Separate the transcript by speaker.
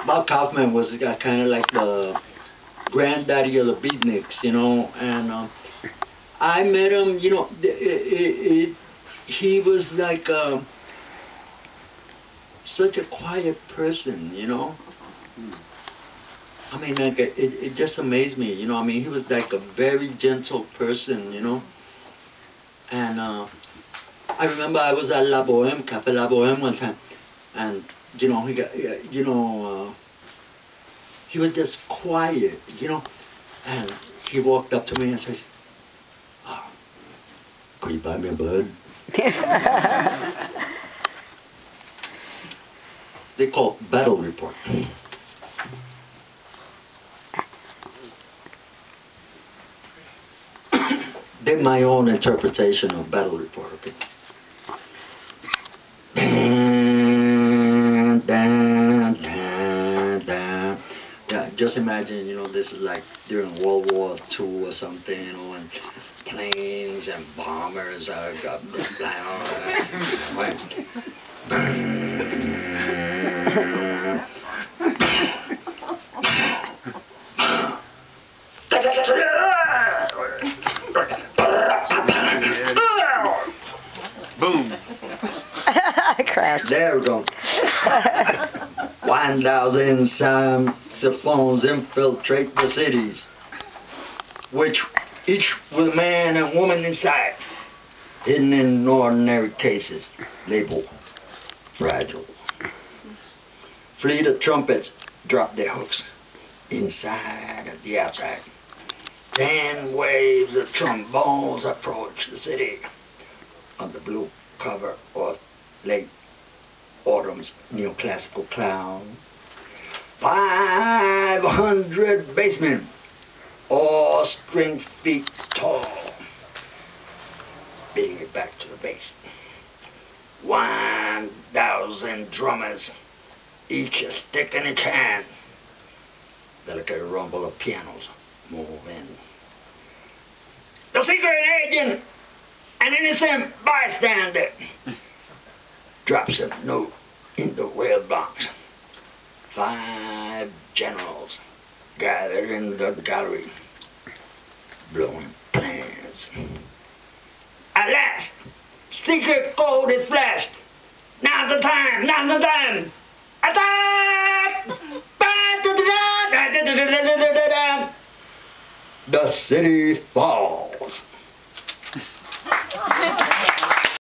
Speaker 1: Bob Kaufman was kind of like the granddaddy of the beatniks, you know, and I met him, you know, he was like such a quiet person, you know. I mean, like, it just amazed me, you know. I mean, he was like a very gentle person, you know. And I remember I was at La Boheme, Café La Boheme one time, and you know, he got, you know, he was just quiet, you know. And he walked up to me and says, "Oh, could you buy me a bud?" They call it battle report. Did my own interpretation of battle report, okay? Dun, dun, dun, dun. Yeah, just imagine, you know, this is like during World War II or something, you know, and planes and bombers are got flying all around.
Speaker 2: Boom.
Speaker 3: I crashed.
Speaker 1: There we go. 1,000 phones infiltrate the cities, which each with a man and woman inside, hidden in ordinary cases, labeled fragile. Fleet of trumpets drop their hooks inside and the outside. 10 waves of trombones approach the city on the blue cover of late autumn's neoclassical clown. 500 bassmen, all string feet tall, beating it back to the bass. 1,000 drummers, each a stick in each hand. Delicate rumble of pianos move in. The secret agent, an innocent bystander, drops a note in the whale box. 5 generals gathered in the gallery, blowing plans. At last, secret code is flashed. Now's the time, now's the time. Attack! The city falls.